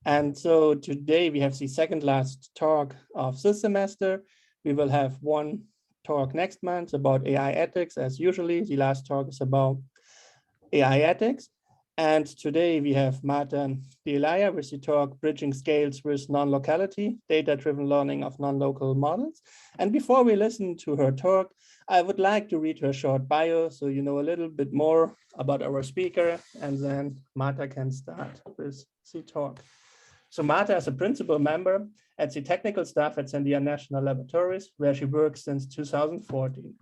And so today we have the second last talk of this semester. We will have one talk next month about AI ethics. As usually, the last talk is about AI ethics. And today we have Marta D'Elia with the talk Bridging Scales with Non-Locality, Data-Driven Learning of Non-Local Models. And before we listen to her talk, I would like to read her short bio so you know a little bit more about our speaker, and then Marta can start with the talk. So Marta is a principal member at the technical staff at Sandia National Laboratories, where she works since 2014.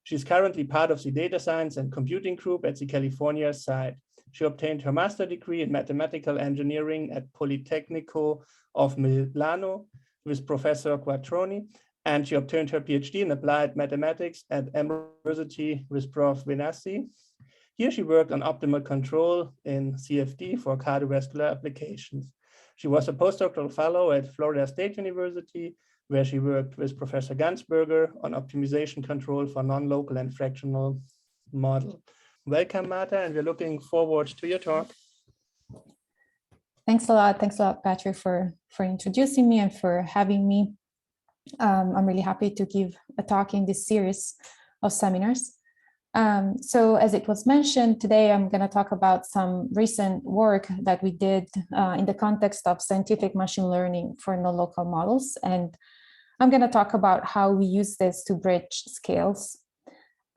She's currently part of the data science and computing group at the California site. She obtained her master's degree in mathematical engineering at Politecnico of Milano with Professor Quattroni, and she obtained her PhD in applied mathematics at Emory University with Prof. Vinassi. Here she worked on optimal control in CFD for cardiovascular applications. She was a postdoctoral fellow at Florida State University, where she worked with Professor Gansberger on optimization control for non-local and fractional model. Welcome, Marta, and we're looking forward to your talk. Thanks a lot, Patrick, for introducing me and for having me. I'm really happy to give a talk in this series of seminars. So as it was mentioned, today I'm going to talk about some recent work that we did in the context of scientific machine learning for non-local models. And I'm going to talk about how we use this to bridge scales.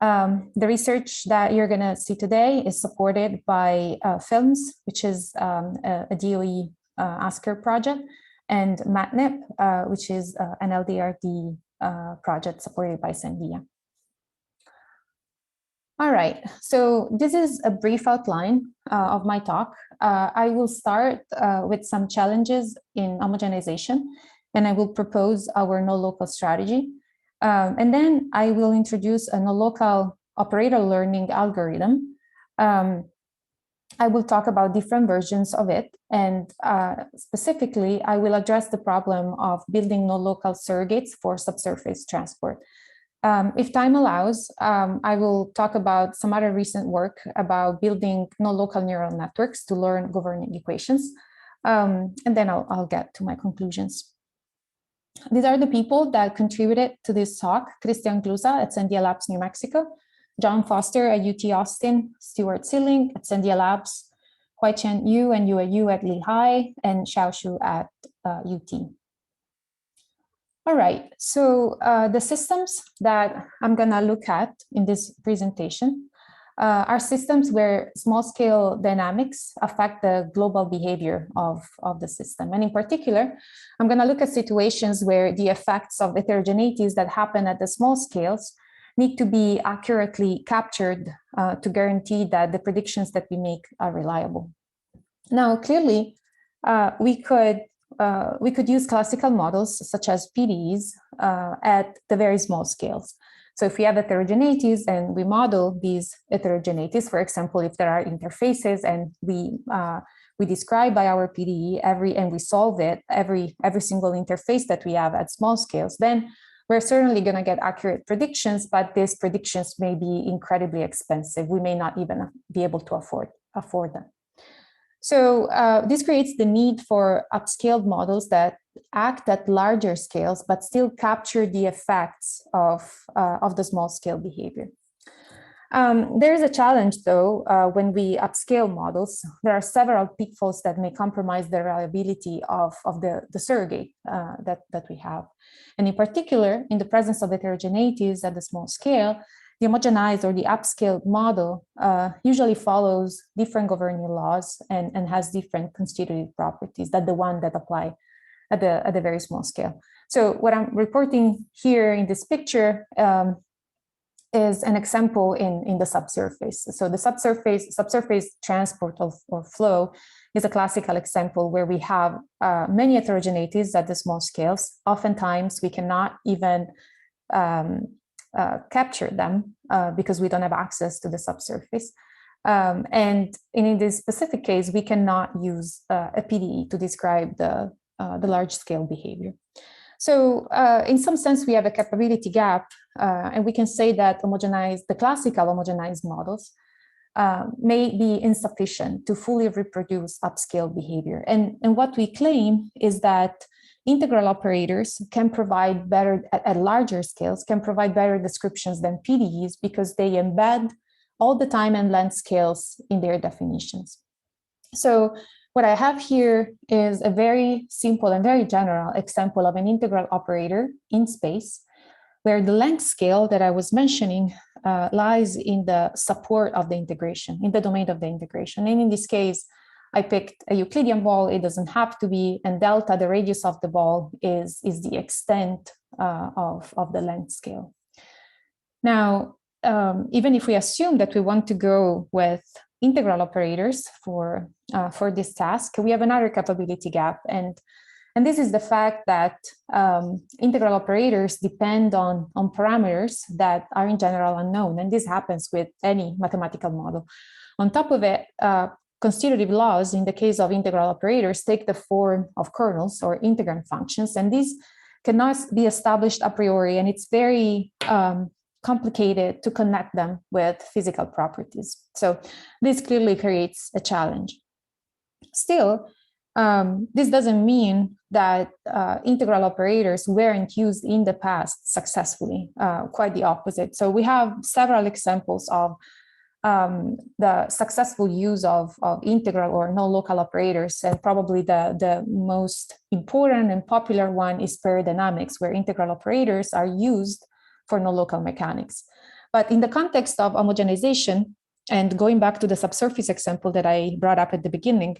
The research that you're going to see today is supported by FILMS, which is a DOE Asker project, and MATNIP, which is an LDRD project supported by Sandia. All right, so this is a brief outline of my talk. I will start with some challenges in homogenization, and I will propose our no-local strategy. And then I will introduce a no-local operator learning algorithm. I will talk about different versions of it, and specifically, I will address the problem of building no-local surrogates for subsurface transport. If time allows, I will talk about some other recent work about building no-local neural networks to learn governing equations, and then I'll get to my conclusions. These are the people that contributed to this talk: Christian Glusa at Sandia Labs, New Mexico, John Foster at UT Austin, Stuart Silling at Sandia Labs, Huaichen Yu and Yue Yu at Lehigh, and Xiao Xu at UT. All right, so the systems that I'm gonna look at in this presentation are systems where small-scale dynamics affect the global behavior of the system. And in particular, I'm gonna look at situations where the effects of heterogeneities that happen at the small scales need to be accurately captured to guarantee that the predictions that we make are reliable. Now, clearly, we could use classical models such as PDEs at the very small scales. So if we have heterogeneities and we model these heterogeneities, for example, if there are interfaces and we describe by our PDE and we solve it every single interface that we have at small scales, then we're certainly going to get accurate predictions, but these predictions may be incredibly expensive. We may not even be able to afford them. So this creates the need for upscaled models that act at larger scales, but still capture the effects of the small scale behavior. There is a challenge, though, when we upscale models. There are several pitfalls that may compromise the reliability of the surrogate that we have. And in particular, in the presence of heterogeneities at the small scale, the homogenized or the upscaled model usually follows different governing laws and has different constitutive properties than the one that apply at the very small scale. So what I'm reporting here in this picture is an example in the subsurface. So the subsurface transport or flow is a classical example where we have many heterogeneities at the small scales. Oftentimes we cannot even capture them because we don't have access to the subsurface. And in this specific case, we cannot use a PDE to describe the large scale behavior. So in some sense, we have a capability gap, and we can say that the classical homogenized models may be insufficient to fully reproduce upscale behavior. And what we claim is that integral operators can provide better, at larger scales, can provide better descriptions than PDEs because they embed all the time and length scales in their definitions. So what I have here is a very simple and very general example of an integral operator in space, where the length scale that I was mentioning lies in the support of the integration, in the domain of the integration. And in this case, I picked a Euclidean ball. It doesn't have to be, and delta, the radius of the ball, is the extent of the length scale. Now, even if we assume that we want to go with integral operators for this task, we have another capability gap, and this is the fact that integral operators depend on parameters that are in general unknown, and this happens with any mathematical model. On top of it, constitutive laws in the case of integral operators take the form of kernels or integrand functions, and these cannot be established a priori, and it's very complicated to connect them with physical properties. So this clearly creates a challenge. Still, this doesn't mean that integral operators weren't used in the past successfully, quite the opposite. So we have several examples of the successful use of integral or non-local operators, and probably the most important and popular one is aerodynamics, where integral operators are used for non-local mechanics. But in the context of homogenization, and going back to the subsurface example that I brought up at the beginning,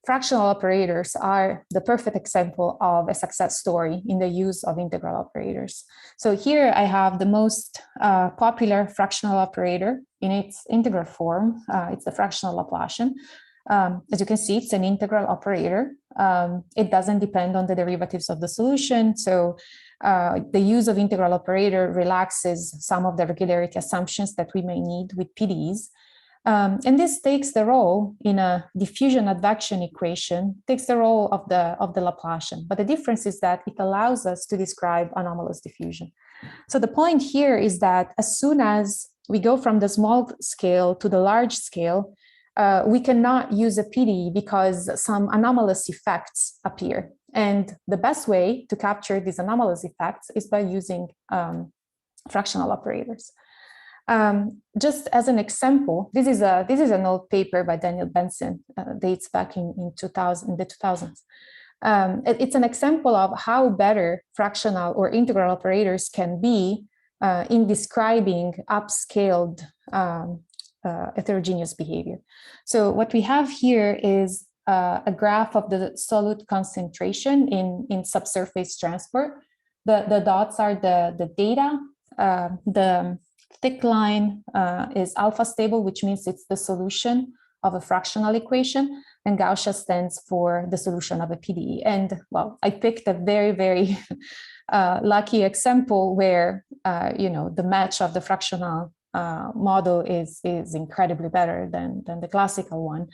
fractional operators are the perfect example of a success story in the use of integral operators. So here I have the most popular fractional operator in its integral form. It's the fractional Laplacian. As you can see, it's an integral operator. It doesn't depend on the derivatives of the solution. So the use of integral operator relaxes some of the regularity assumptions that we may need with PDEs. And this takes the role in a diffusion advection equation, takes the role of the Laplacian. But the difference is that it allows us to describe anomalous diffusion. So the point here is that as soon as we go from the small scale to the large scale, we cannot use a PDE because some anomalous effects appear. And the best way to capture these anomalous effects is by using fractional operators. Just as an example, this is an old paper by Daniel Benson, dates back in the 2000s. It's an example of how better fractional or integral operators can be in describing upscaled heterogeneous behavior. So what we have here is a graph of the solute concentration in subsurface transport. The dots are the data. The thick line is alpha stable, which means it's the solution of a fractional equation, and Gaussian stands for the solution of a PDE. And well, I picked a very, very lucky example where the match of the fractional model is incredibly better than the classical one.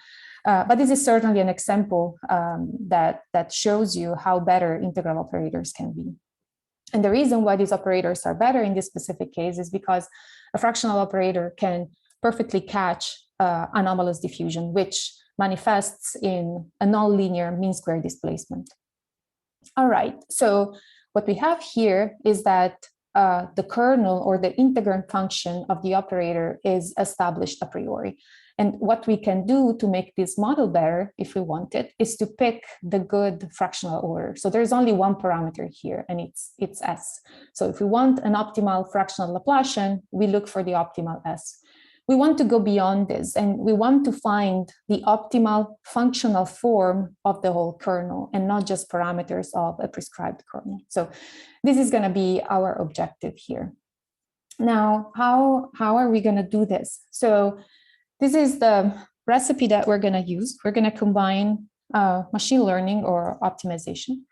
But this is certainly an example that shows you how better integral operators can be. And the reason why these operators are better in this specific case is because a fractional operator can perfectly catch anomalous diffusion, which manifests in a nonlinear mean square displacement. All right, so what we have here is that the kernel or the integrand function of the operator is established a priori. And what we can do to make this model better, if we want it, is to pick the good fractional order. So there's only one parameter here, and it's S. So if we want an optimal fractional Laplacian, we look for the optimal S. We want to go beyond this, and we want to find the optimal functional form of the whole kernel, and not just parameters of a prescribed kernel. So this is going to be our objective here. Now, how are we going to do this? So this is the recipe that we're going to use. We're going to combine machine learning or optimization,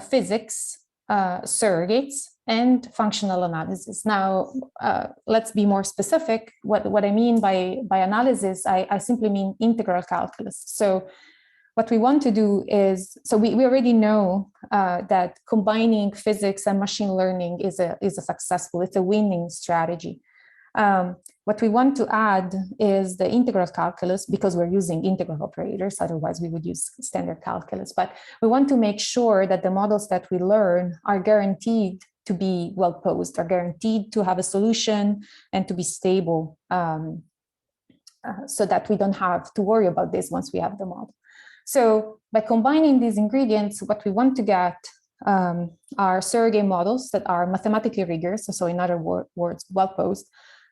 physics, surrogates, and functional analysis. Now, let's be more specific. What I mean by analysis, I simply mean integral calculus. So what we want to do is, so we already know that combining physics and machine learning is a successful, it's a winning strategy. What we want to add is the integral calculus, because we're using integral operators, otherwise we would use standard calculus. But we want to make sure that the models that we learn are guaranteed to be well posed, are guaranteed to have a solution and to be stable, so that we don't have to worry about this once we have the model. So by combining these ingredients, what we want to get are surrogate models that are mathematically rigorous, so in other words, well posed,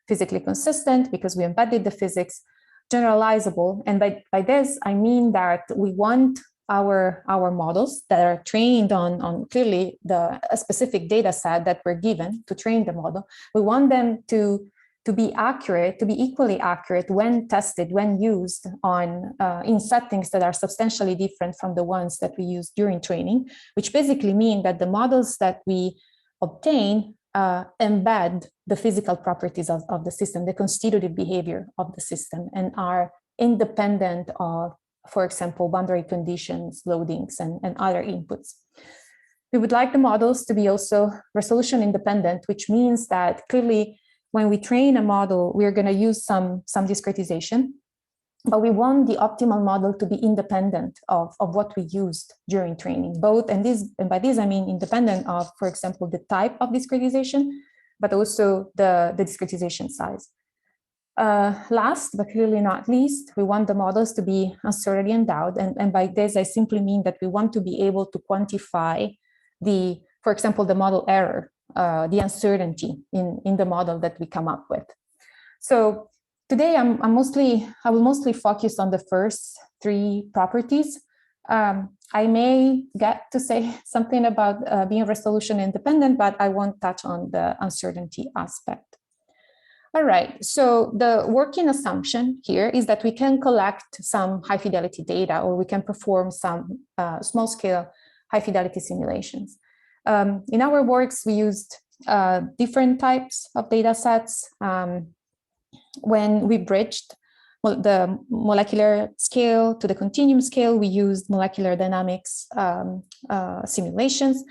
physically consistent because we embedded the physics, generalizable. And by this, I mean that we want our models that are trained on clearly a specific data set that we're given to train the model. We want them to be accurate, to be equally accurate when tested, when used on in settings that are substantially different from the ones that we use during training, which basically mean that the models that we obtain embed the physical properties of the system, the constitutive behavior of the system, and are independent of, for example, boundary conditions, loadings, and other inputs. We would like the models to be also resolution independent, which means that clearly when we train a model, we're going to use some discretization, but we want the optimal model to be independent of what we used during training, both, and by this I mean independent of, for example, the type of discretization, but also the discretization size. Last, but clearly not least, we want the models to be uncertainty endowed, and by this I simply mean that we want to be able to quantify for example, the model error, the uncertainty in the model that we come up with. So today, I will mostly focus on the first three properties. I may get to say something about being resolution independent, but I won't touch on the uncertainty aspect. All right, so the working assumption here is that we can collect some high fidelity data, or we can perform some small scale high fidelity simulations. In our works, we used different types of data sets. When we bridged the molecular scale to the continuum scale, we used molecular dynamics simulations.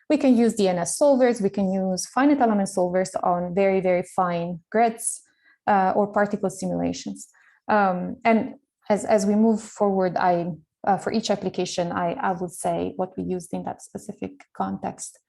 We can use DNS solvers, we can use finite element solvers on very, very fine grids or particle simulations. And as we move forward, for each application, I would say what we used in that specific context.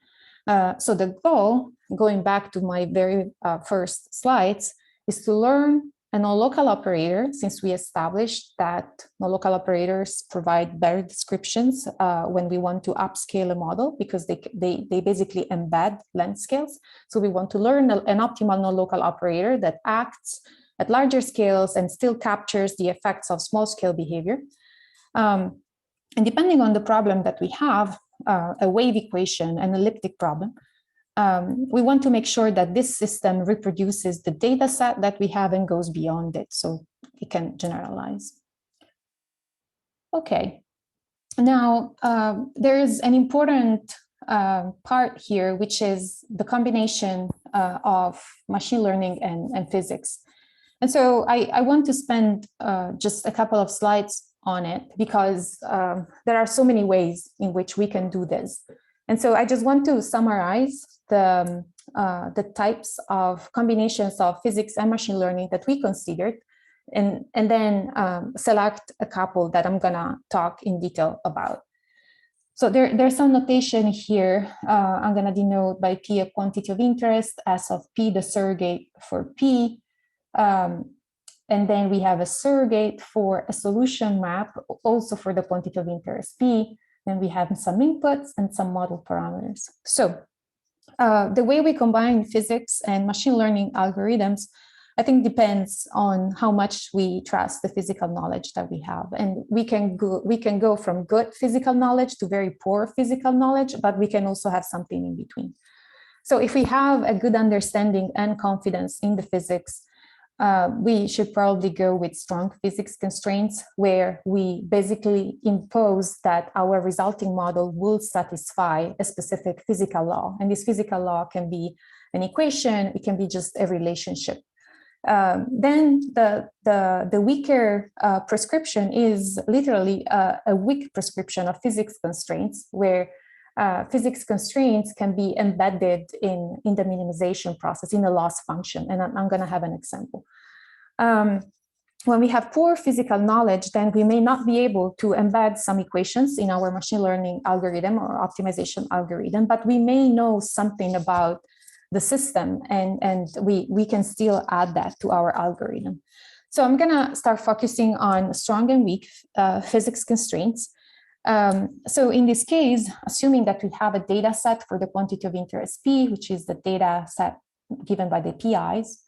So the goal, going back to my very first slides, is to learn a non-local operator, since we established that non-local operators provide better descriptions when we want to upscale a model, because they basically embed length scales. So we want to learn an optimal non-local operator that acts at larger scales and still captures the effects of small scale behavior. And depending on the problem that we have, a wave equation, an elliptic problem, we want to make sure that this system reproduces the data set that we have and goes beyond it, so it can generalize. Okay, now there is an important part here, which is the combination of machine learning and physics. And so I want to spend just a couple of slides on it, because there are so many ways in which we can do this. And so I just want to summarize the types of combinations of physics and machine learning that we considered, and then select a couple that I'm gonna talk in detail about. So there's some notation here. I'm gonna denote by P a quantity of interest, S of P the surrogate for P. And then we have a surrogate for a solution map, also for the quantity of interest P. Then we have some inputs and some model parameters. So the way we combine physics and machine learning algorithms, I think, depends on how much we trust the physical knowledge that we have. And we can go from good physical knowledge to very poor physical knowledge, but we can also have something in between. So if we have a good understanding and confidence in the physics, we should probably go with strong physics constraints, where we basically impose that our resulting model will satisfy a specific physical law. And this physical law can be an equation, it can be just a relationship. Then the weaker prescription is literally a weak prescription of physics constraints, where physics constraints can be embedded in the minimization process, in a loss function. And I'm going to have an example. When we have poor physical knowledge, then we may not be able to embed some equations in our machine learning algorithm or optimization algorithm, but we may know something about the system, and we can still add that to our algorithm. So I'm going to start focusing on strong and weak physics constraints. So in this case, assuming that we have a data set for the quantity of interest P, which is the data set given by the PIs,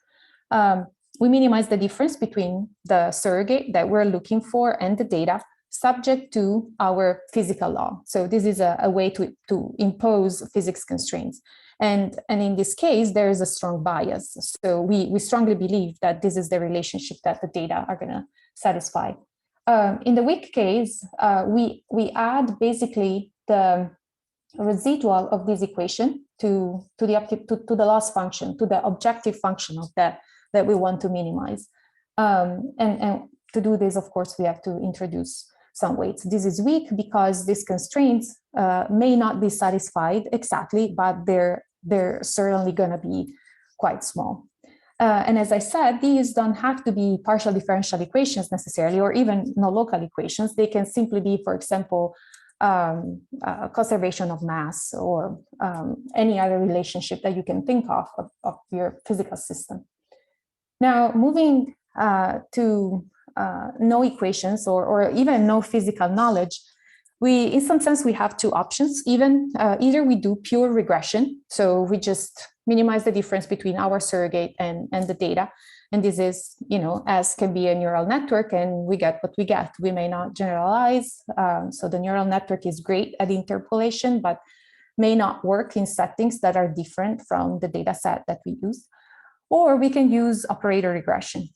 we minimize the difference between the surrogate that we're looking for and the data subject to our physical law. So this is a way to impose physics constraints. And in this case, there is a strong bias. So we strongly believe that this is the relationship that the data are going to satisfy. In the weak case, we add basically the residual of this equation to the loss function, to the objective function of that we want to minimize. And to do this, of course, we have to introduce some weights. This is weak because these constraints may not be satisfied exactly, but they're certainly going to be quite small. And as I said, these don't have to be partial differential equations necessarily, or even non-local equations. They can simply be, for example, conservation of mass, or any other relationship that you can think of your physical system. Now, moving to no equations or even no physical knowledge, in some sense, we have two options. Either we do pure regression, so we just minimize the difference between our surrogate and the data. And this is, as can be a neural network, and we get what we get. We may not generalize. So the neural network is great at interpolation, but may not work in settings that are different from the data set that we use. Or we can use operator regression.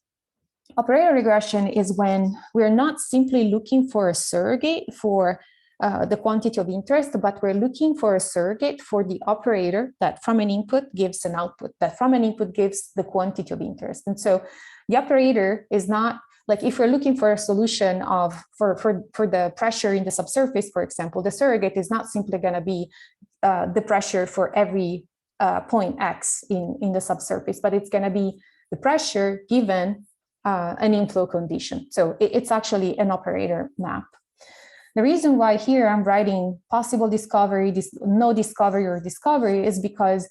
Operator regression is when we're not simply looking for a surrogate for the quantity of interest, but we're looking for a surrogate for the operator that from an input gives an output, that from an input gives the quantity of interest. And so the operator is not, like if we're looking for a solution for the pressure in the subsurface, for example, the surrogate is not simply going to be the pressure for every point X in the subsurface, but it's going to be the pressure given an inflow condition. So it's actually an operator map. The reason why here I'm writing possible discovery, no discovery or discovery, is because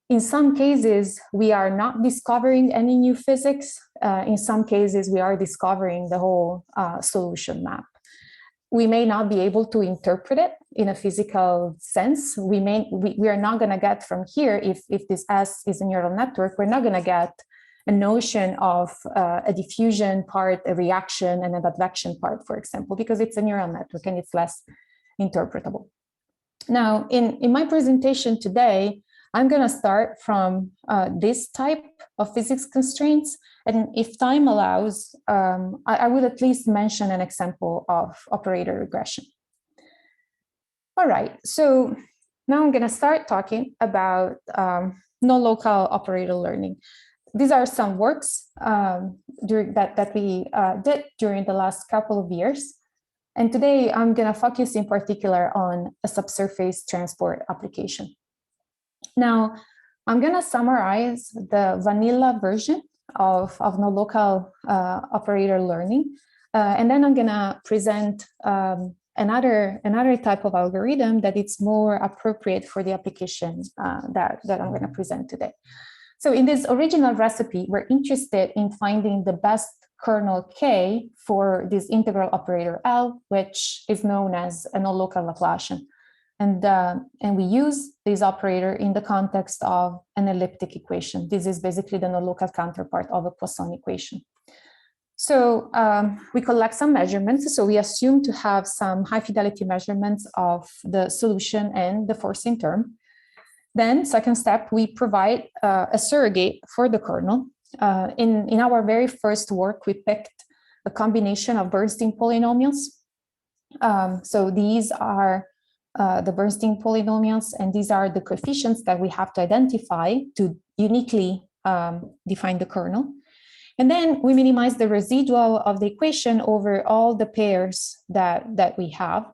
in some cases we are not discovering any new physics. In some cases we are discovering the whole solution map. We may not be able to interpret it in a physical sense. We are not going to get from here, if this S is a neural network, we're not going to get a notion of a diffusion part, a reaction, and an advection part, for example, because it's a neural network and it's less interpretable. Now, in my presentation today, I'm going to start from this type of physics constraints. And if time allows, I will at least mention an example of operator regression. All right, so now I'm going to start talking about non-local operator learning. These are some works that we did during the last couple of years. And today I'm going to focus in particular on a subsurface transport application. Now, I'm going to summarize the vanilla version of non-local operator learning. And then I'm going to present another type of algorithm that it's more appropriate for the application that I'm going to present today. So in this original recipe, we're interested in finding the best kernel K for this integral operator L, which is known as a non-local Laplacian. And we use this operator in the context of an elliptic equation. This is basically the non-local counterpart of a Poisson equation. So we collect some measurements. So we assume to have some high fidelity measurements of the solution and the forcing term. Then, second step, we provide a surrogate for the kernel. In our very first work, we picked a combination of Bernstein polynomials. So these are the Bernstein polynomials, and these are the coefficients that we have to identify to uniquely define the kernel. And then we minimize the residual of the equation over all the pairs that we have.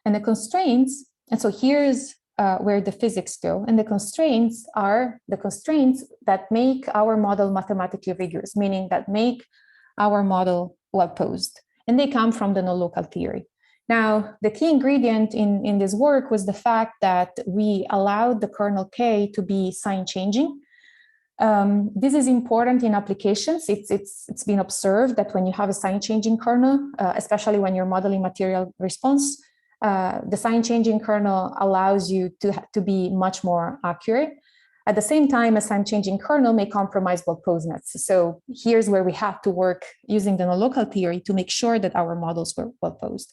And the constraints, and so here's where the physics go, and the constraints are the constraints that make our model mathematically rigorous, meaning that make our model well posed, and they come from the non-local theory. Now, the key ingredient in this work was the fact that we allowed the kernel K to be sign changing. This is important in applications. It's been observed that when you have a sign changing kernel, especially when you're modeling material response, the sign changing kernel allows you to be much more accurate. At the same time, a sign changing kernel may compromise well posedness. So here's where we have to work using the non-local theory to make sure that our models were well posed.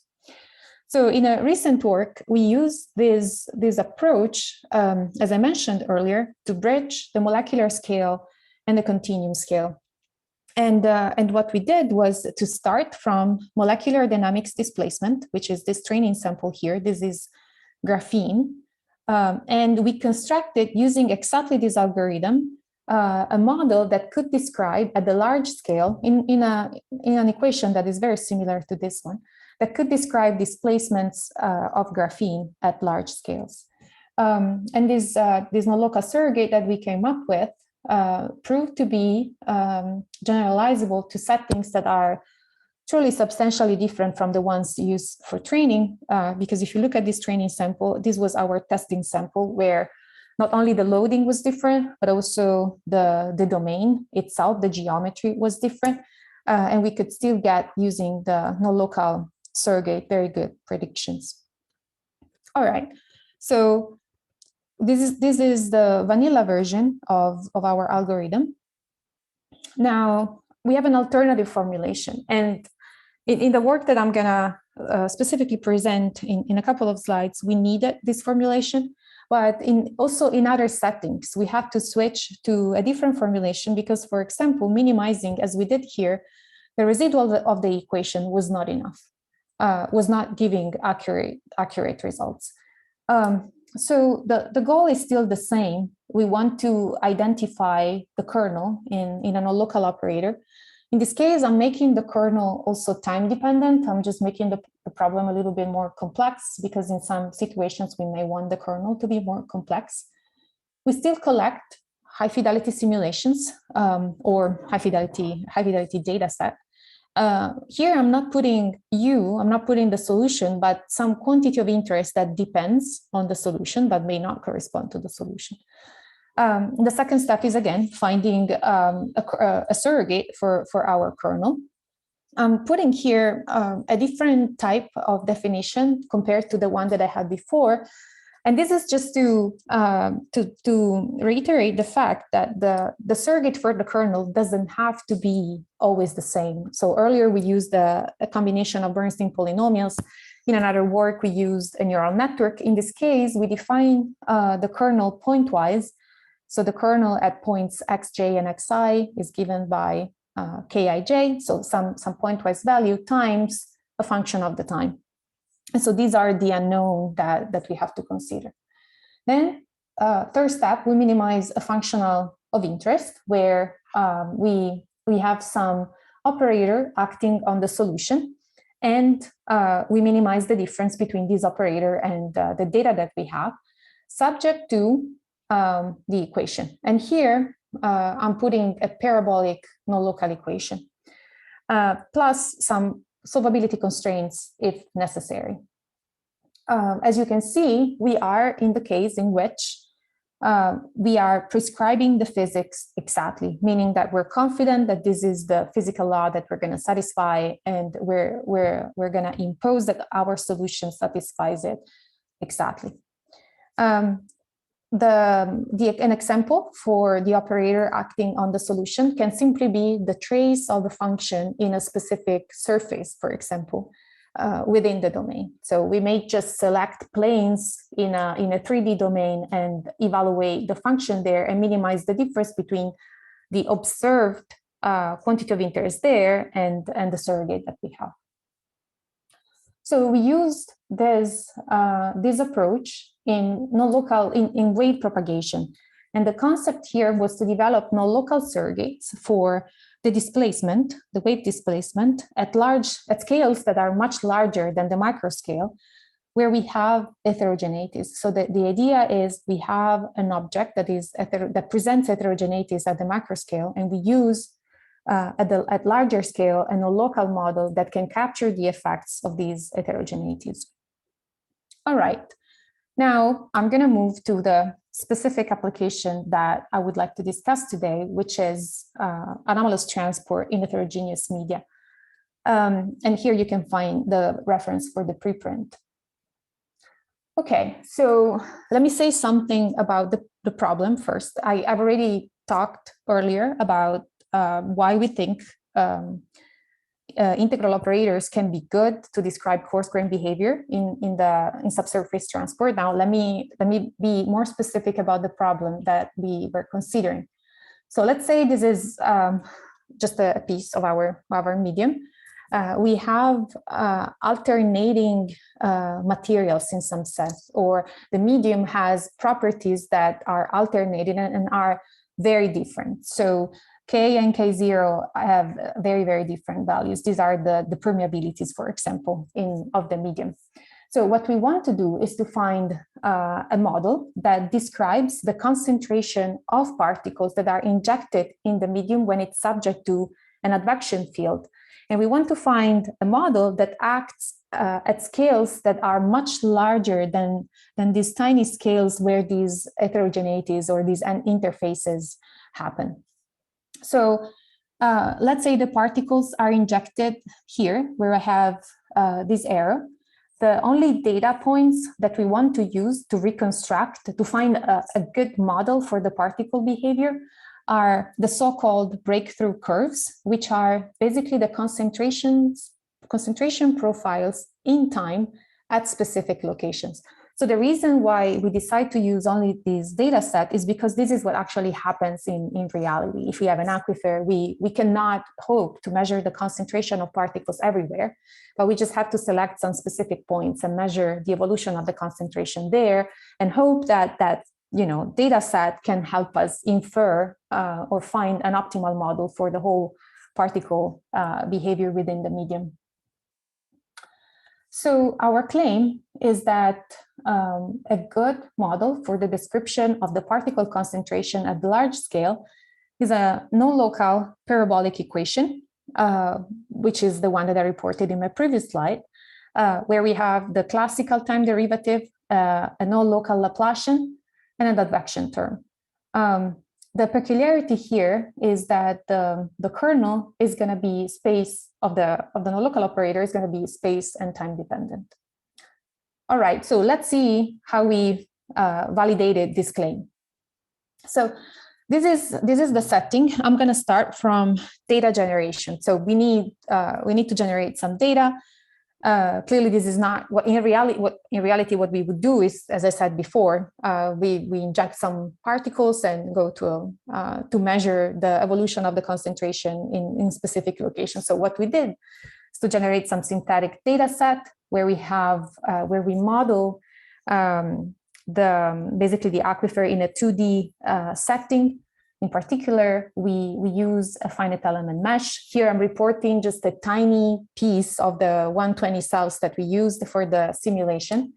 So in a recent work, we use this approach, as I mentioned earlier, to bridge the molecular scale and the continuum scale. And what we did was to start from molecular dynamics displacement, which is this training sample here. This is graphene. And we constructed, using exactly this algorithm, a model that could describe at the large scale in an equation that is very similar to this one, that could describe displacements of graphene at large scales. And this nonlocal surrogate that we came up with proved to be generalizable to settings that are truly substantially different from the ones used for training, because if you look at this training sample, this was our testing sample where not only the loading was different, but also the domain itself, the geometry was different, and we could still get, using the nonlocal surrogate, very good predictions. All right, so this is the vanilla version of our algorithm. Now we have an alternative formulation, and in the work that I'm gonna specifically present in a couple of slides, we needed this formulation, but also in other settings, we have to switch to a different formulation because, for example, minimizing, as we did here, the residual of the equation was not enough. Was not giving accurate results. So the goal is still the same. We want to identify the kernel in a non-local operator. In this case, I'm making the kernel also time dependent. I'm just making the problem a little bit more complex because in some situations we may want the kernel to be more complex. We still collect high fidelity simulations or high fidelity data set. Here I'm not putting the solution, but some quantity of interest that depends on the solution but may not correspond to the solution. The second step is, again, finding a surrogate for our kernel. I'm putting here a different type of definition compared to the one that I had before. And this is just to reiterate the fact that the surrogate for the kernel doesn't have to be always the same. So earlier we used a combination of Bernstein polynomials. In another work, we used a neural network. In this case, we define the kernel pointwise. So the kernel at points xj and xi is given by kij, so some pointwise value times a function of the time. And so these are the unknown that we have to consider. Then third step, we minimize a functional of interest where we have some operator acting on the solution, and we minimize the difference between this operator and the data that we have, subject to the equation. And here I'm putting a parabolic non-local equation, plus some solvability constraints if necessary. As you can see, we are in the case in which we are prescribing the physics exactly, meaning that we're confident that this is the physical law that we're going to satisfy, and we're going to impose that our solution satisfies it exactly. An example for the operator acting on the solution can simply be the trace of a function in a specific surface, for example, within the domain. So we may just select planes in a 3D domain and evaluate the function there and minimize the difference between the observed quantity of interest there and the surrogate that we have. So we used this approach in non-local in wave propagation, and the concept here was to develop non-local surrogates for the displacement, the wave displacement at scales that are much larger than the microscale, where we have heterogeneities. So the idea is we have an object that presents heterogeneities at the macro scale, and we use at larger scale a non-local model that can capture the effects of these heterogeneities. All right, now I'm going to move to the specific application that I would like to discuss today, which is anomalous transport in heterogeneous media. And here you can find the reference for the preprint. Okay, so let me say something about the problem first. I've already talked earlier about why we think integral operators can be good to describe coarse-grained behavior in subsurface transport. Now, let me be more specific about the problem that we were considering. So let's say this is just a piece of our medium. We have alternating materials in some sense, or the medium has properties that are alternating and are very different. So K and K0 have very, very different values. These are the permeabilities, for example, of the medium. So what we want to do is to find a model that describes the concentration of particles that are injected in the medium when it's subject to an advection field. And we want to find a model that acts at scales that are much larger than these tiny scales where these heterogeneities or these interfaces happen. So let's say the particles are injected here, where I have this arrow. The only data points that we want to use to reconstruct, to find a good model for the particle behavior, are the so-called breakthrough curves, which are basically the concentration profiles in time at specific locations. So the reason why we decide to use only this data set is because this is what actually happens in reality. If we have an aquifer, we cannot hope to measure the concentration of particles everywhere, but we just have to select some specific points and measure the evolution of the concentration there and hope that data set can help us infer or find an optimal model for the whole particle behavior within the medium. So our claim is that a good model for the description of the particle concentration at the large scale is a non-local parabolic equation, which is the one that I reported in my previous slide, where we have the classical time derivative, a non-local Laplacian, and an advection term. The peculiarity here is that the kernel is going to be space of the non-local operator is going to be space and time dependent. All right, so let's see how we validated this claim. So this is the setting. I'm going to start from data generation. So we need to generate some data. Clearly, this is not what in reality what we would do is, as I said before, we inject some particles and go to measure the evolution of the concentration in specific locations. So what we did is to generate some synthetic data set where we model basically the aquifer in a 2D setting. In particular, we use a finite element mesh. Here I'm reporting just a tiny piece of the 120 cells that we used for the simulation.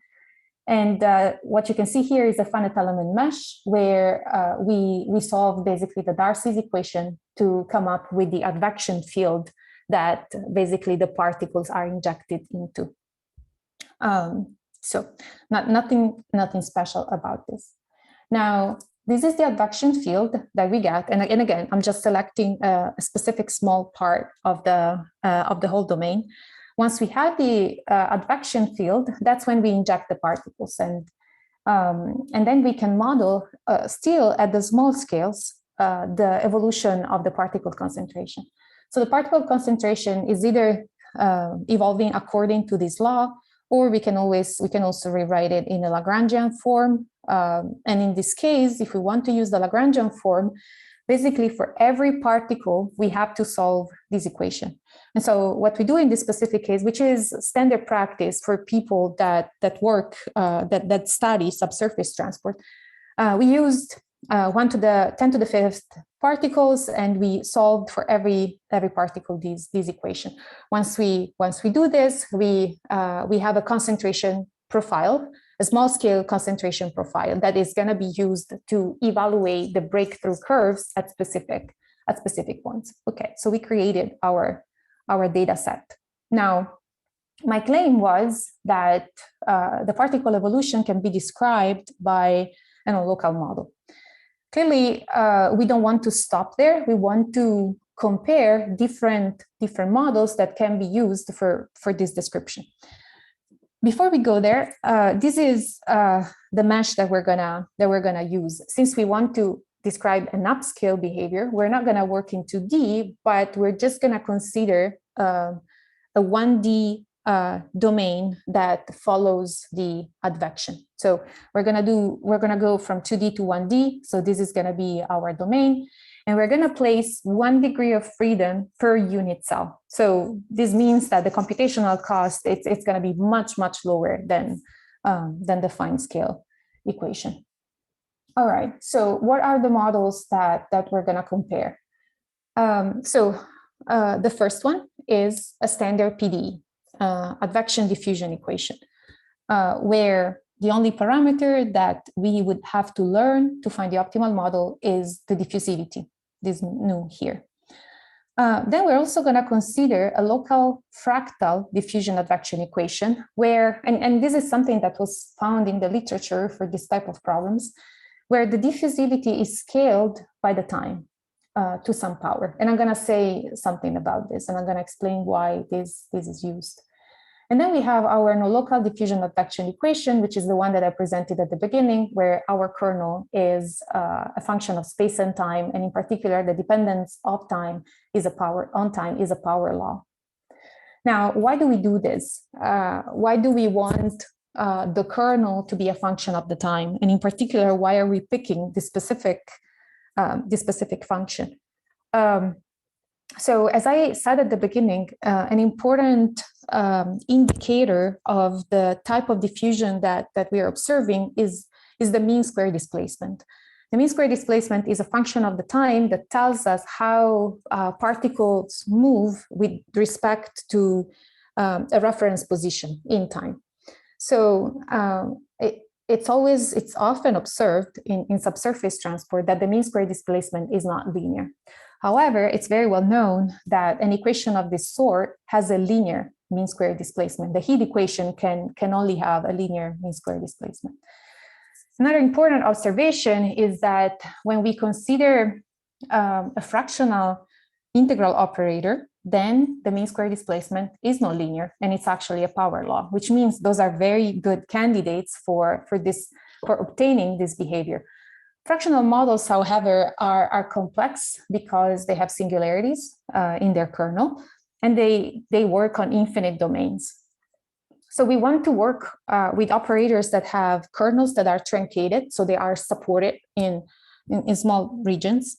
And what you can see here is a finite element mesh where we solve basically the Darcy's equation to come up with the advection field that basically the particles are injected into. So nothing special about this. Now, this is the advection field that we get, and again, I'm just selecting a specific small part of the whole domain. Once we have the advection field, that's when we inject the particles, and then we can model still at the small scales the evolution of the particle concentration. So the particle concentration is either evolving according to this law, or we can also rewrite it in a Lagrangian form. And in this case, if we want to use the Lagrangian form, basically for every particle, we have to solve this equation. And so what we do in this specific case, which is standard practice for people that study subsurface transport, we used 10 to the 5th particles, and we solved for every particle this equation. Once we do this, we have a concentration profile, a small scale concentration profile that is going to be used to evaluate the breakthrough curves at specific points. Okay, so we created our data set. Now, my claim was that the particle evolution can be described by a non-local model. Clearly, we don't want to stop there. We want to compare different models that can be used for this description. Before we go there, this is the mesh that we're gonna use. Since we want to describe an upscale behavior, we're not gonna work in 2D, but we're just gonna consider a 1D domain that follows the advection. So we're gonna go from 2D to 1D. So this is gonna be our domain. And we're going to place 1 degree of freedom per unit cell. So this means that the computational cost, it's going to be much, much lower than the fine scale equation. All right, so what are the models that we're going to compare? The first one is a standard PDE, advection diffusion equation, where the only parameter that we would have to learn to find the optimal model is the diffusivity. This new here. Then we're also going to consider a local fractal diffusion advection equation where, and this is something that was found in the literature for this type of problems, where the diffusivity is scaled by the time to some power. And I'm going to say something about this, and I'm going to explain why this is used. And then we have our nonlocal diffusion advection equation, which is the one that I presented at the beginning, where our kernel is a function of space and time, and in particular, the dependence of time is a power law. Now, why do we do this? Why do we want the kernel to be a function of the time? And in particular, why are we picking this specific function? So as I said at the beginning, an important indicator of the type of diffusion that we are observing is the mean square displacement. The mean square displacement is a function of the time that tells us how particles move with respect to a reference position in time. So it's often observed in subsurface transport that the mean square displacement is not linear. However, it's very well known that an equation of this sort has a linear mean square displacement. The heat equation can only have a linear mean square displacement. Another important observation is that when we consider a fractional integral operator, then the mean square displacement is not linear, and it's actually a power law, which means those are very good candidates for obtaining this behavior. Fractional models, however, are complex because they have singularities in their kernel, and they work on infinite domains. So we want to work with operators that have kernels that are truncated, so they are supported in small regions.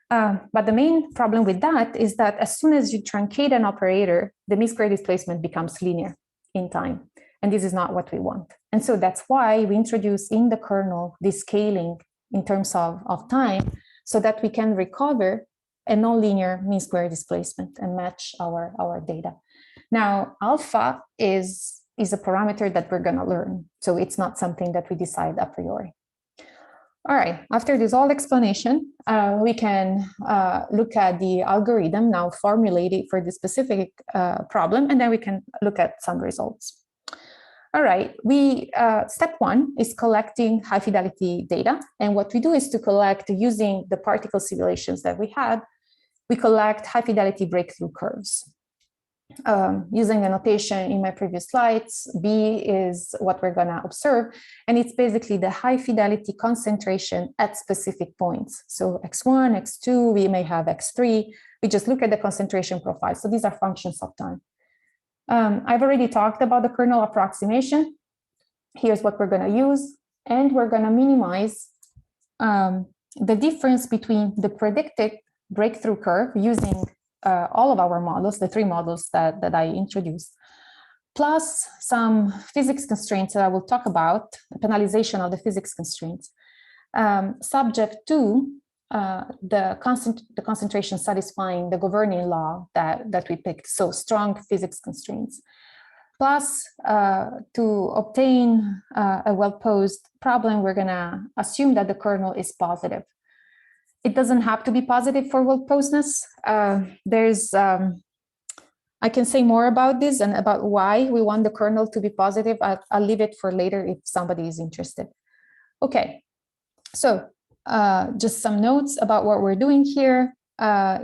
But the main problem with that is that as soon as you truncate an operator, the mean square displacement becomes linear in time, and this is not what we want. And so that's why we introduce in the kernel this scaling in terms of time, so that we can recover a nonlinear mean square displacement and match our data. Now, alpha is a parameter that we're going to learn, so it's not something that we decide a priori. All right, after this whole explanation, we can look at the algorithm now formulated for this specific problem, and then we can look at some results. All right, step one is collecting high fidelity data. And what we do is to collect, using the particle simulations that we had, we collect high fidelity breakthrough curves. Using the notation in my previous slides, B is what we're gonna observe. And it's basically the high fidelity concentration at specific points. So X1, X2, we may have X3. We just look at the concentration profile. So these are functions of time. I've already talked about the kernel approximation. Here's what we're going to use, and we're going to minimize the difference between the predicted breakthrough curve using all of our models, the 3 models that I introduced, plus some physics constraints that I will talk about, the penalization of the physics constraints, subject to the concentration satisfying the governing law that we picked, so strong physics constraints. Plus, to obtain a well-posed problem, we're gonna assume that the kernel is positive. It doesn't have to be positive for well-posedness. I can say more about this and about why we want the kernel to be positive. I'll leave it for later if somebody is interested. Okay, so just some notes about what we're doing here.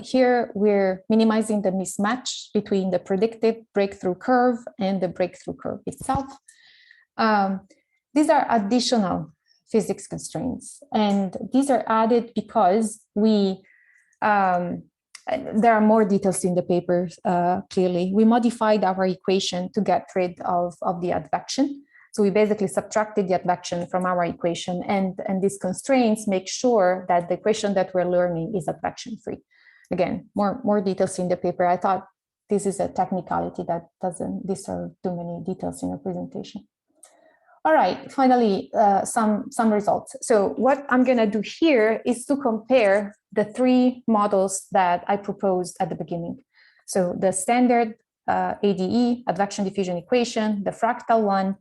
Here, we're minimizing the mismatch between the predicted breakthrough curve and the breakthrough curve itself. These are additional physics constraints, and these are added because there are more details in the paper, clearly. We modified our equation to get rid of the advection. So we basically subtracted the advection from our equation, and these constraints make sure that the equation that we're learning is advection-free. Again, more details in the paper. I thought this is a technicality that doesn't deserve too many details in a presentation. All right, finally, some results. So what I'm gonna do here is to compare the three models that I proposed at the beginning. So the standard ADE, advection diffusion equation, the fractal one,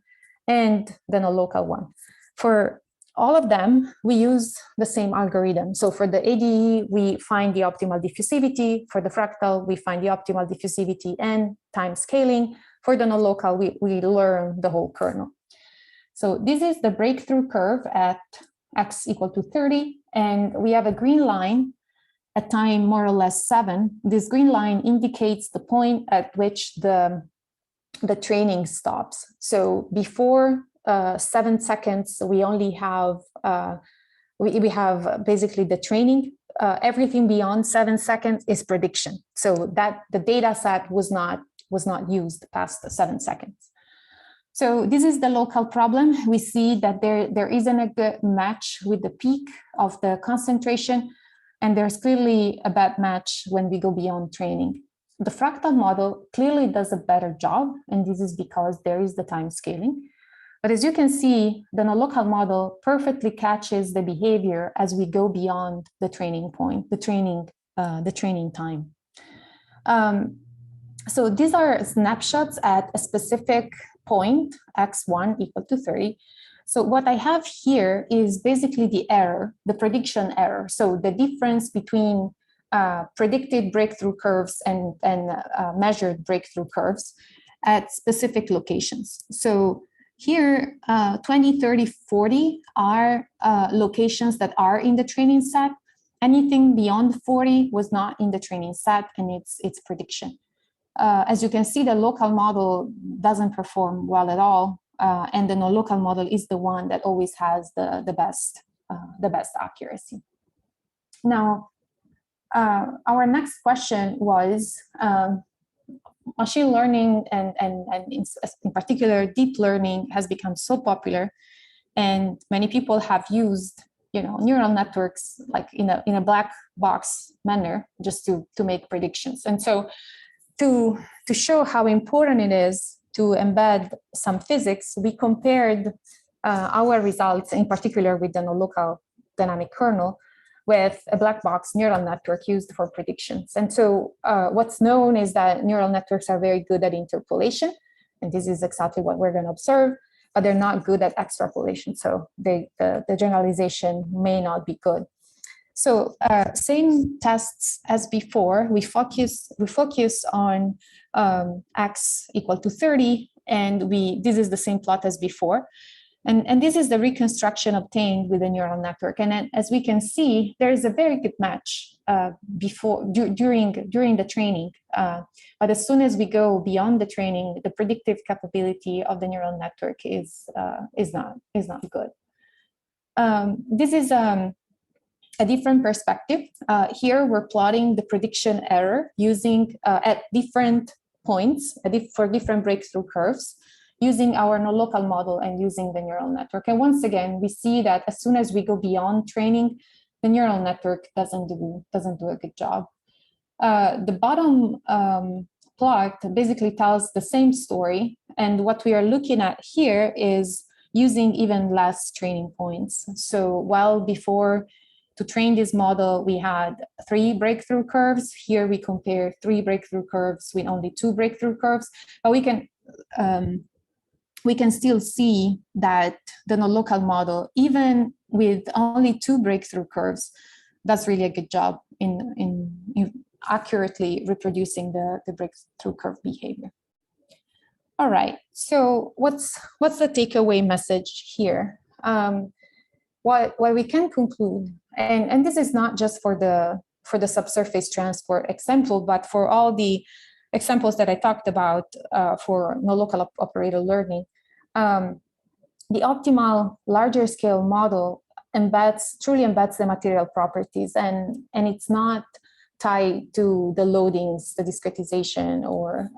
and the nonlocal one. For all of them, we use the same algorithm. So for the ADE, we find the optimal diffusivity. For the fractal, we find the optimal diffusivity and time scaling. For the nonlocal, we learn the whole kernel. So this is the breakthrough curve at x equal to 30, and we have a green line at time more or less 7. This green line indicates the point at which the training stops. So before 7 seconds, we only have we have basically the training. Everything beyond 7 seconds is prediction. So that the data set was not used past 7 seconds. So this is the local problem. We see that there isn't a good match with the peak of the concentration, and there's clearly a bad match when we go beyond training. The fractal model clearly does a better job, and this is because there is the time scaling. But as you can see, the nonlocal model perfectly catches the behavior as we go beyond the training point, the training time. So these are snapshots at a specific point, x1 equal to 30. So what I have here is basically the error, the prediction error. So the difference between predicted breakthrough curves and measured breakthrough curves at specific locations. So here, 20, 30, 40 are locations that are in the training set. Anything beyond 40 was not in the training set, and it's prediction. As you can see, the local model doesn't perform well at all, and the nonlocal model is the one that always has the best accuracy. Now, our next question was machine learning and in particular deep learning has become so popular, and many people have used neural networks like in a black box manner just to make predictions. And so to show how important it is to embed some physics, we compared our results, in particular with the nonlocal dynamic kernel, with a black box neural network used for predictions. And so what's known is that neural networks are very good at interpolation, and this is exactly what we're going to observe, but they're not good at extrapolation, so the generalization may not be good. So same tests as before, we focus on x equal to 30, and this is the same plot as before. And this is the reconstruction obtained with the neural network. And as we can see, there is a very good match during the training. But as soon as we go beyond the training, the predictive capability of the neural network is not good. This is a different perspective. Here we're plotting the prediction error using at different points for different breakthrough curves, using our nonlocal model and using the neural network. And once again, we see that as soon as we go beyond training, the neural network doesn't do a good job. The bottom plot basically tells the same story, and what we are looking at here is using even less training points. So while before, to train this model, we had 3 breakthrough curves. Here we compare 3 breakthrough curves with only 2 breakthrough curves. But we can we can still see that the non-local model, even with only 2 breakthrough curves, does really a good job in accurately reproducing the breakthrough curve behavior. All right, so what's the takeaway message here? What we can conclude, and this is not just for the subsurface transport example, but for all the examples that I talked about for non-local operator learning, the optimal larger scale model truly embeds the material properties, and it's not tied to the loadings, the discretization, or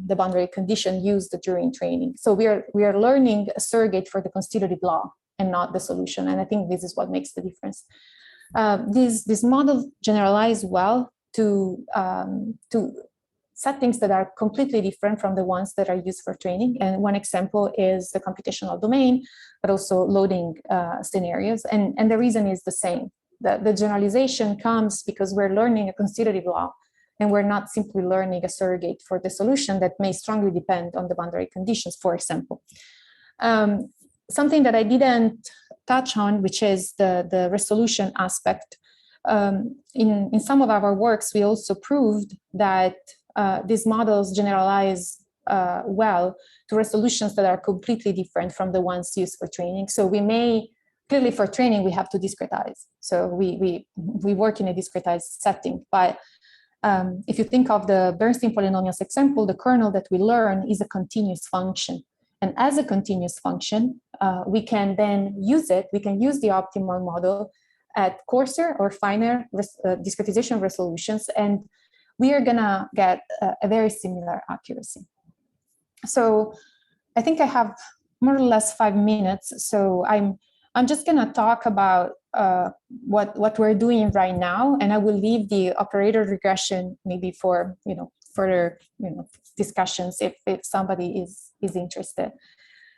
the boundary condition used during training. So we are learning a surrogate for the constitutive law and not the solution, and I think this is what makes the difference. These models generalize well to settings that are completely different from the ones that are used for training. And one example is the computational domain, but also loading scenarios. And the reason is the same. The generalization comes because we're learning a constitutive law, and we're not simply learning a surrogate for the solution that may strongly depend on the boundary conditions, for example. Something that I didn't touch on, which is the resolution aspect. In some of our works, we also proved that these models generalize well to resolutions that are completely different from the ones used for training. So we may, clearly for training, we have to discretize. So we work in a discretized setting. But if you think of the Bernstein polynomials example, the kernel that we learn is a continuous function. And as a continuous function, we can then use it, we can use the optimal model at coarser or finer discretization resolutions, and we are gonna get a very similar accuracy. So I think I have more or less 5 minutes. So I'm just gonna talk about what we're doing right now, and I will leave the operator regression maybe for further discussions if somebody is interested.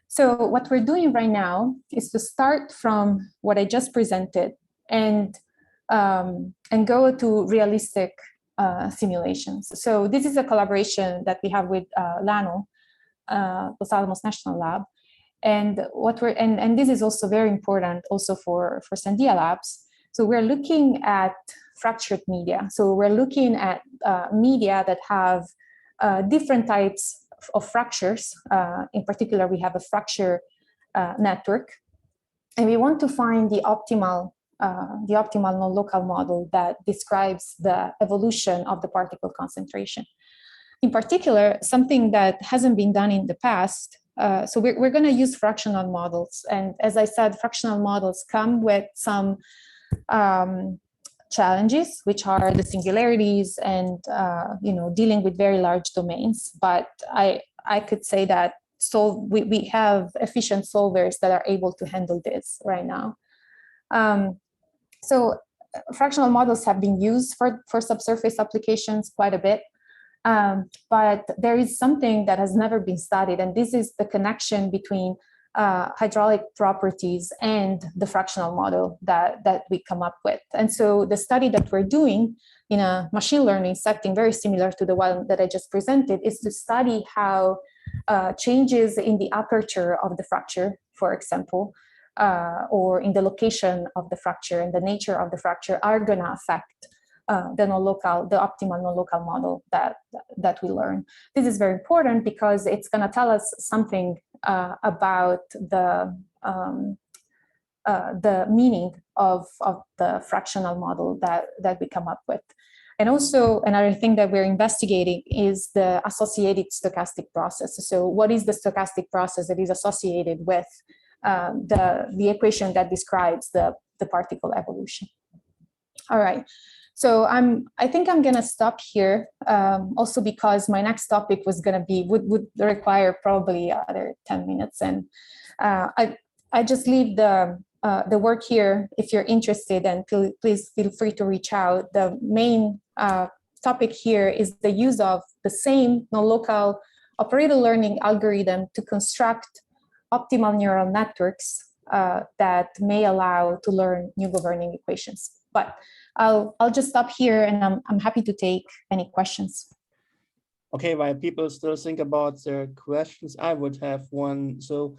So what we're doing right now is to start from what I just presented and go to realistic simulations. So this is a collaboration that we have with LANO, Los Alamos National Lab, and this is also very important also for Sandia Labs. So we're looking at fractured media. So we're looking at media that have different types of fractures. In particular, we have a fracture network, and we want to find the optimal non-local model that describes the evolution of the particle concentration. In particular, something that hasn't been done in the past. So we're going to use fractional models, and as I said, fractional models come with some challenges, which are the singularities and dealing with very large domains. But I could say that we have efficient solvers that are able to handle this right now. So fractional models have been used for subsurface applications quite a bit. But there is something that has never been studied, and this is the connection between hydraulic properties and the fractional model that we come up with. And so the study that we're doing in a machine learning setting, very similar to the one that I just presented, is to study how changes in the aperture of the fracture, for example, or in the location of the fracture and the nature of the fracture are going to affect the optimal non-local model that we learn. This is very important because it's going to tell us something about the meaning of the fractional model that we come up with. And also another thing that we're investigating is the associated stochastic process. So what is the stochastic process that is associated with the equation that describes the particle evolution? All right. So I think I'm going to stop here, also because my next topic was going to be would require probably other 10 minutes, and I just leave the work here if you're interested, and please feel free to reach out. The main topic here is the use of the same non-local operator learning algorithm to construct optimal neural networks that may allow to learn new governing equations. But I'll just stop here, and I'm happy to take any questions. Okay, while people still think about their questions, I would have one. So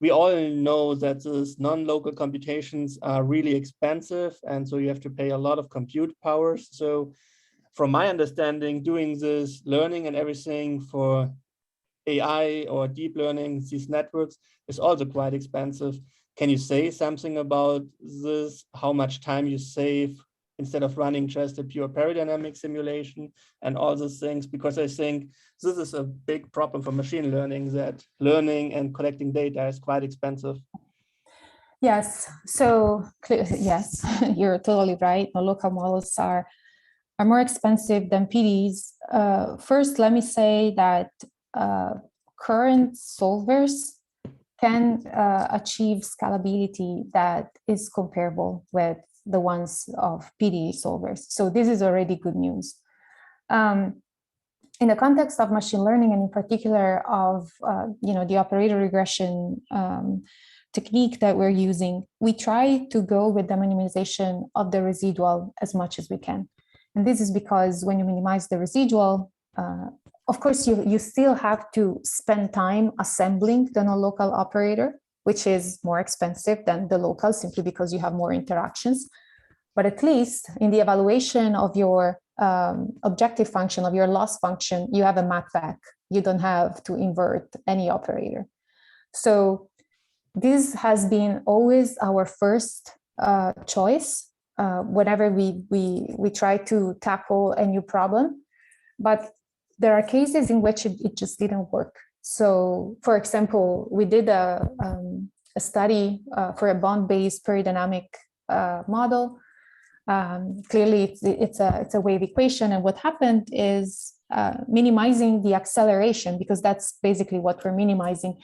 we all know that these non-local computations are really expensive, and so you have to pay a lot of compute powers. So from my understanding, doing this learning and everything for AI or deep learning, these networks, is also quite expensive. Can you say something about this, how much time you save instead of running just a pure paradynamic simulation and all these things? Because I think this is a big problem for machine learning, that learning and collecting data is quite expensive. Yes, so yes, you're totally right. No, local models are more expensive than PDs. First, let me say that current solvers can achieve scalability that is comparable with the ones of PD solvers. So this is already good news. In the context of machine learning, and in particular of the operator regression technique that we're using, we try to go with the minimization of the residual as much as we can. And this is because when you minimize the residual, of course, you still have to spend time assembling the non-local operator, which is more expensive than the local, simply because you have more interactions. But at least in the evaluation of your objective function, of your loss function, you have a matback. You don't have to invert any operator. So this has been always our first choice whenever we try to tackle a new problem. But there are cases in which it just didn't work. So, for example, we did a study for a bond-based paradynamic model. Clearly, it's a wave equation, and what happened is minimizing the acceleration, because that's basically what we're minimizing.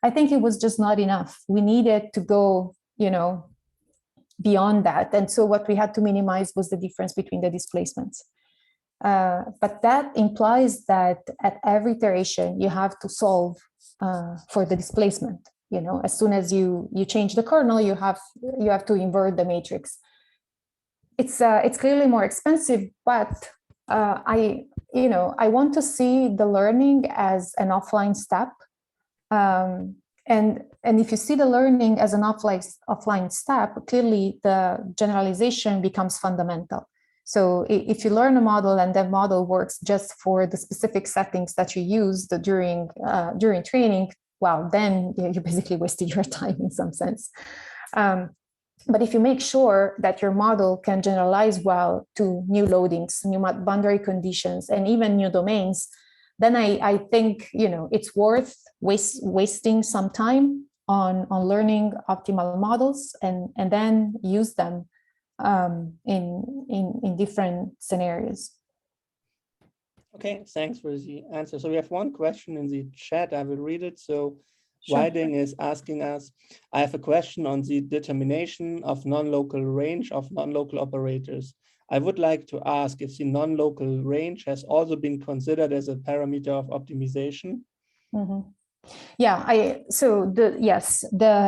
I think it was just not enough. We needed to go, beyond that, and so what we had to minimize was the difference between the displacements. But that implies that at every iteration you have to solve for the displacement. As soon as you change the kernel, you have to invert the matrix. It's clearly more expensive, but I want to see the learning as an offline step. And if you see the learning as an offline step, clearly the generalization becomes fundamental. So if you learn a model and that model works just for the specific settings that you used during training, well, then you're basically wasting your time in some sense. But if you make sure that your model can generalize well to new loadings, new boundary conditions, and even new domains, then I think it's worth wasting some time on learning optimal models and then use them in different scenarios. Okay, thanks for the answer. So we have one question in the chat. I will read it. So Sure. Whiting is asking us, I have a question on the determination of non-local range of non-local operators. I would like to ask if the non-local range has also been considered as a parameter of optimization. Mm-hmm. Yeah, the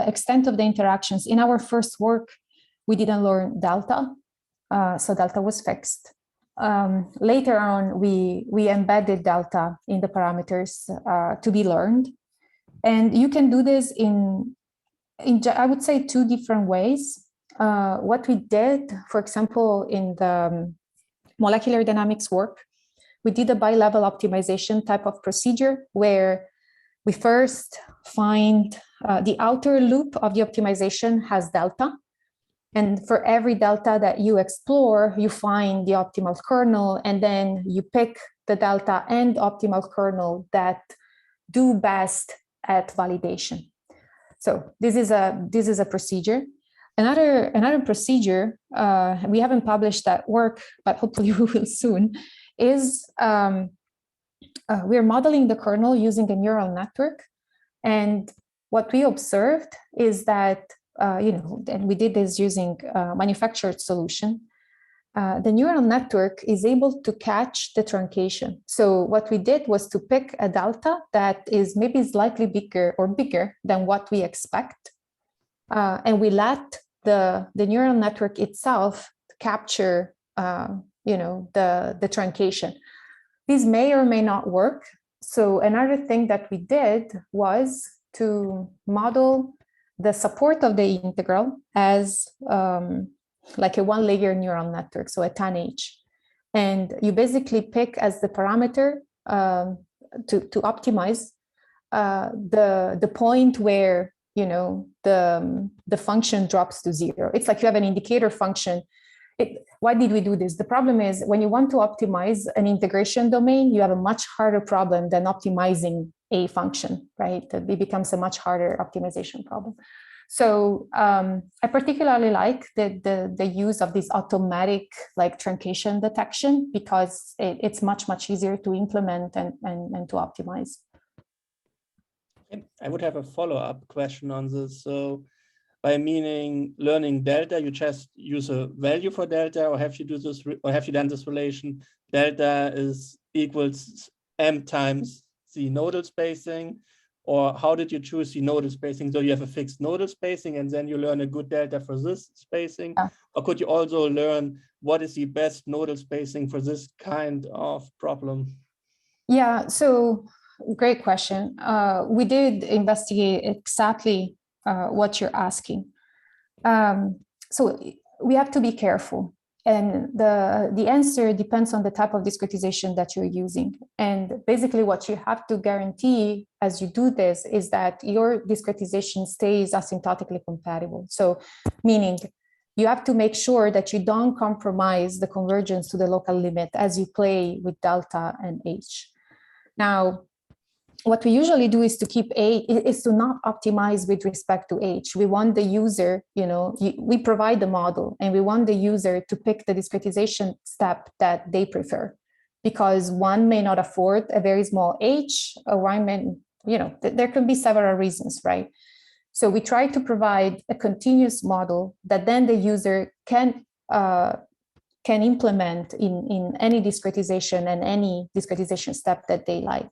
extent of the interactions. In our first work, we didn't learn delta, so delta was fixed. Later on, we embedded delta in the parameters to be learned. And you can do this in I would say, two different ways. What we did, for example, in the molecular dynamics work, we did a bi-level optimization type of procedure where we first find the outer loop of the optimization has delta. And for every delta that you explore, you find the optimal kernel, and then you pick the delta and optimal kernel that do best at validation. So this is a procedure. Another procedure, we haven't published that work, but hopefully we will soon, is we're modeling the kernel using a neural network. And what we observed is that, and we did this using a manufactured solution, the neural network is able to catch the truncation. So what we did was to pick a delta that is maybe slightly bigger than what we expect. And we let the neural network itself capture, the truncation. These may or may not work. So another thing that we did was to model the support of the integral as like a one-layer neural network, so a tan-H. And you basically pick as the parameter to optimize the point where, you know, the function drops to zero. It's like you have an indicator function. Why did we do this? The problem is when you want to optimize an integration domain, you have a much harder problem than optimizing a function, right? It becomes a much harder optimization problem. So I particularly like the use of this automatic like truncation detection because it's much easier to implement and to optimize. I would have a follow-up question on this. So by meaning learning delta, you just use a value for delta, or have you done this relation? Delta is equals m times the nodal spacing, or how did you choose the nodal spacing? So you have a fixed nodal spacing and then you learn a good delta for this spacing, or could you also learn what is the best nodal spacing for this kind of problem? Yeah, so great question. We did investigate exactly what you're asking. So we have to be careful. And the answer depends on the type of discretization that you're using. And basically what you have to guarantee as you do this is that your discretization stays asymptotically compatible. So meaning you have to make sure that you don't compromise the convergence to the local limit as you play with delta and H. Now, what we usually do is to keep is to not optimize with respect to H. We want the user, you know, we provide the model and we want the user to pick the discretization step that they prefer, because one may not afford a very small H, or one may, you know, there can be several reasons, right? So we try to provide a continuous model that then the user can implement in any discretization and any discretization step that they like.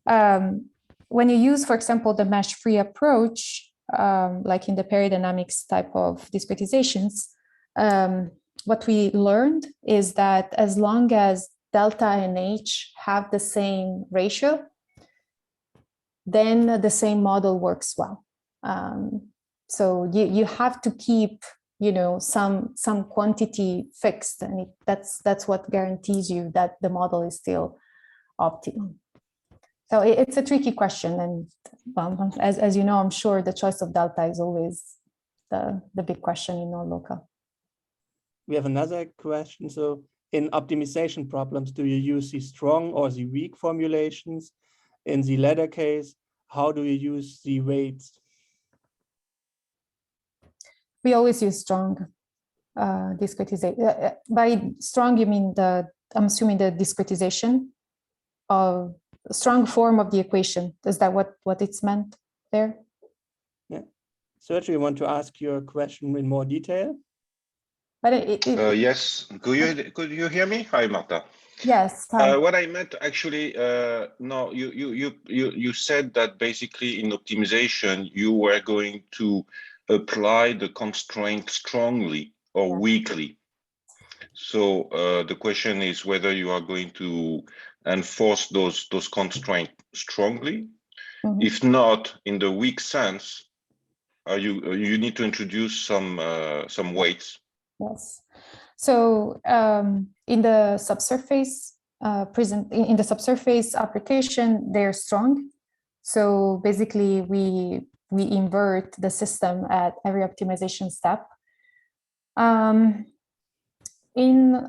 When you use, for example, the mesh-free approach, like in the paradynamics type of discretizations, what we learned is that as long as delta and H have the same ratio, then the same model works well. So you have to keep, you know, some quantity fixed, and that's what guarantees you that the model is still optimal. So it's a tricky question, and as you know, I'm sure the choice of delta is always the big question in non-local. We have another question. So in optimization problems, do you use the strong or the weak formulations? In the latter case, how do you use the weights? We always use strong discretization. By strong, you mean I'm assuming the discretization of strong form of the equation. Is that what it's meant there? Yeah. Sergio, you want to ask your question in more detail? But yes. Could you hear me? Hi, Marta. Yes. Hi. What I meant actually, no, you said that basically in optimization you were going to apply the constraint strongly or weakly. So the question is whether you are going to enforce those constraints strongly. Mm-hmm. If not, in the weak sense, you need to introduce some weights. Yes. So in the subsurface in the subsurface application, they're strong. So basically, we invert the system at every optimization step.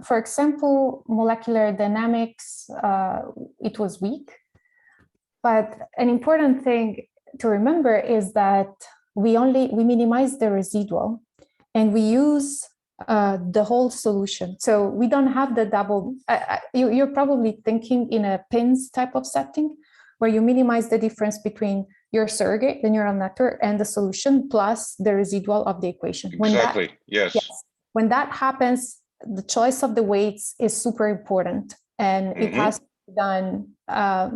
For example, molecular dynamics, it was weak. But an important thing to remember is that we minimize the residual and we use the whole solution. So we don't have the double, you're probably thinking in a pins type of setting where you minimize the difference between your surrogate, the neural network, and the solution plus the residual of the equation. Exactly, yes. When that happens, the choice of the weights is super important, and it has to be done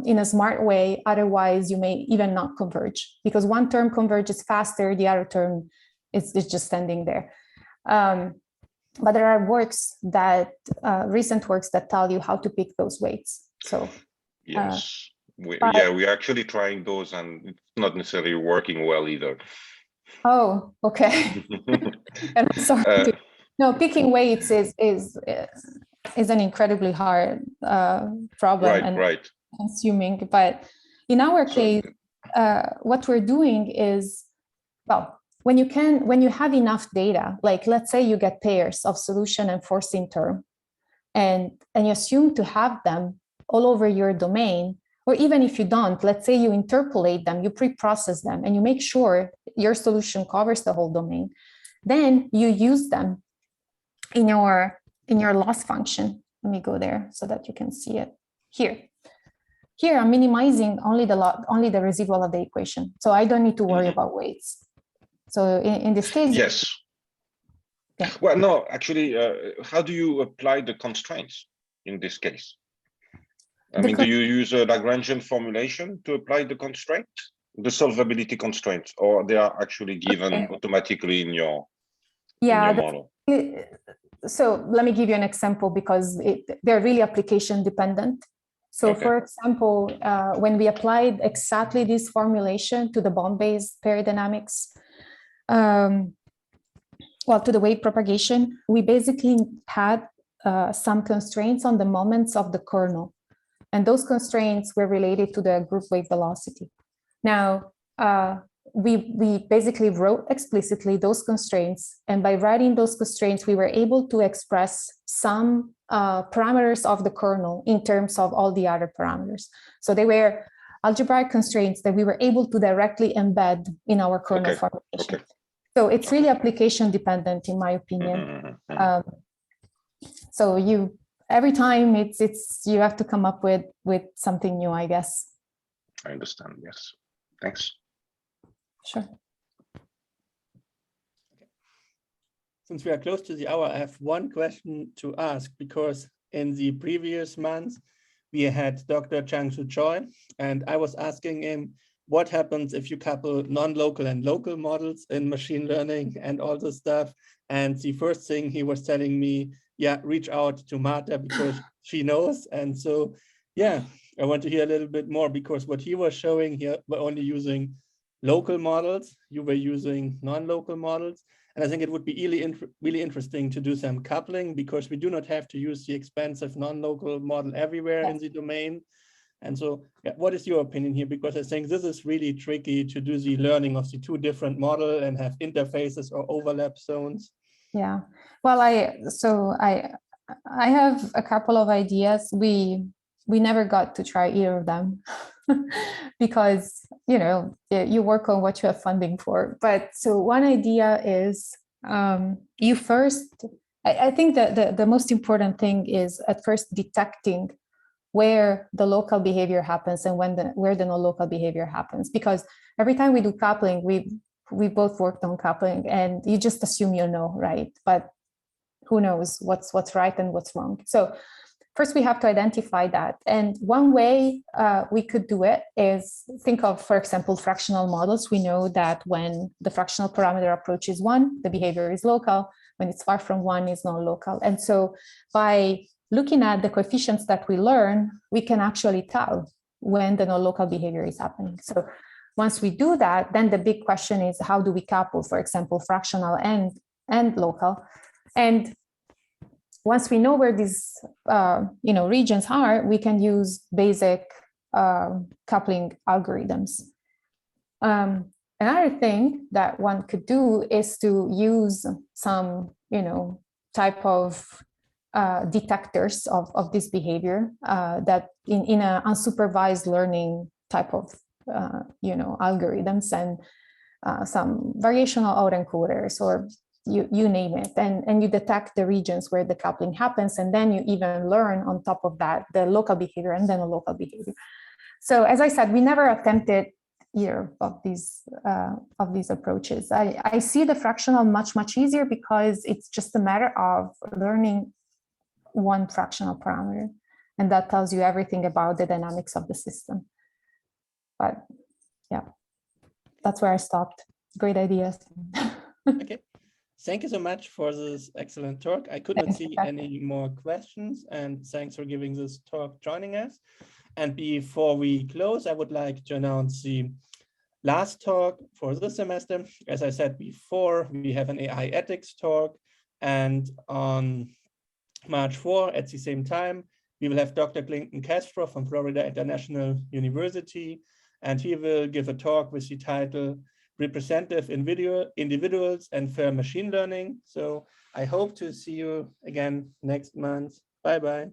in a smart way. Otherwise, you may even not converge, because one term converges faster, the other term is just standing there. But there are works recent works that tell you how to pick those weights. So yes, we're actually trying those, and it's not necessarily working well either. Oh, okay. And I'm sorry. No, picking weights is an incredibly hard problem and consuming. But in our case, what we're doing is, well, when you have enough data, like let's say you get pairs of solution and forcing term, and you assume to have them all over your domain, or even if you don't, let's say you interpolate them, you pre-process them, and you make sure your solution covers the whole domain, then you use them in your loss function. Let me go there so that you can see it here. Here I'm minimizing only the residual of the equation, so I don't need to worry about weights. So in this case, yes. Yeah. Well, no, actually, how do you apply the constraints in this case? I mean, do you use a Lagrangian formulation to apply the constraint, the solvability constraints, or they are actually given automatically in your model? So let me give you an example, because they're really application dependent. So for example, when we applied exactly this formulation to the bond-based pair dynamics, well, to the wave propagation, we basically had some constraints on the moments of the kernel. And those constraints were related to the group wave velocity. Now, we basically wrote explicitly those constraints. And by writing those constraints, we were able to express some parameters of the kernel in terms of all the other parameters. So they were algebraic constraints that we were able to directly embed in our kernel formulation. So it's really application dependent, in my opinion. So every time you have to come up with something new, I guess. I understand. Yes. Thanks. Sure. Since we are close to the hour, I have one question to ask, because in the previous months, we had Dr. Chang-Shu Choi, and I was asking him, what happens if you couple non-local and local models in machine learning and all this stuff? And the first thing he was telling me, yeah, reach out to Marta because she knows. And so, yeah, I want to hear a little bit more, because what he was showing here, we're only using local models, you were using non-local models. And I think it would be really interesting to do some coupling, because we do not have to use the expensive non-local model everywhere in the domain. And so, yeah, what is your opinion here? Because I think this is really tricky to do the learning of the two different models and have interfaces or overlap zones. Yeah, well, I have a couple of ideas. We never got to try either of them because, you know, you work on what you have funding for. But so one idea is you first, I think that the most important thing is at first detecting where the local behavior happens and where the non-local behavior happens. Because every time we do coupling, we both worked on coupling, and you just assume you know, right? But who knows what's right and what's wrong. So first we have to identify that. And one way we could do it is think of, for example, fractional models. We know that when the fractional parameter approaches 1, the behavior is local. When it's far from 1, it's non-local. And so by looking at the coefficients that we learn, we can actually tell when the non-local behavior is happening. So once we do that, then the big question is, how do we couple, for example, fractional and local? And once we know where these regions are, we can use basic coupling algorithms. Another thing that one could do is to use some type of detectors of this behavior that in an unsupervised learning type of algorithms, and some variational autoencoders, or you name it, and you detect the regions where the coupling happens, and then you even learn on top of that the local behavior and then a local behavior. So as I said, we never attempted either of these approaches. I see the fractional much easier, because it's just a matter of learning one fractional parameter, and that tells you everything about the dynamics of the system. But yeah, that's where I stopped. Great ideas. Okay. thank you so much for this excellent talk. I could not see any more questions, and thanks for giving this talk, joining us. And before we close, I would like to announce the last talk for this semester. As I said before, we have an AI ethics talk, and on March 4 at the same time, we will have Dr. Clinton Castro from Florida International University, and he will give a talk with the title Representative Individuals and Fair Machine Learning. So I hope to see you again next month. Bye-bye.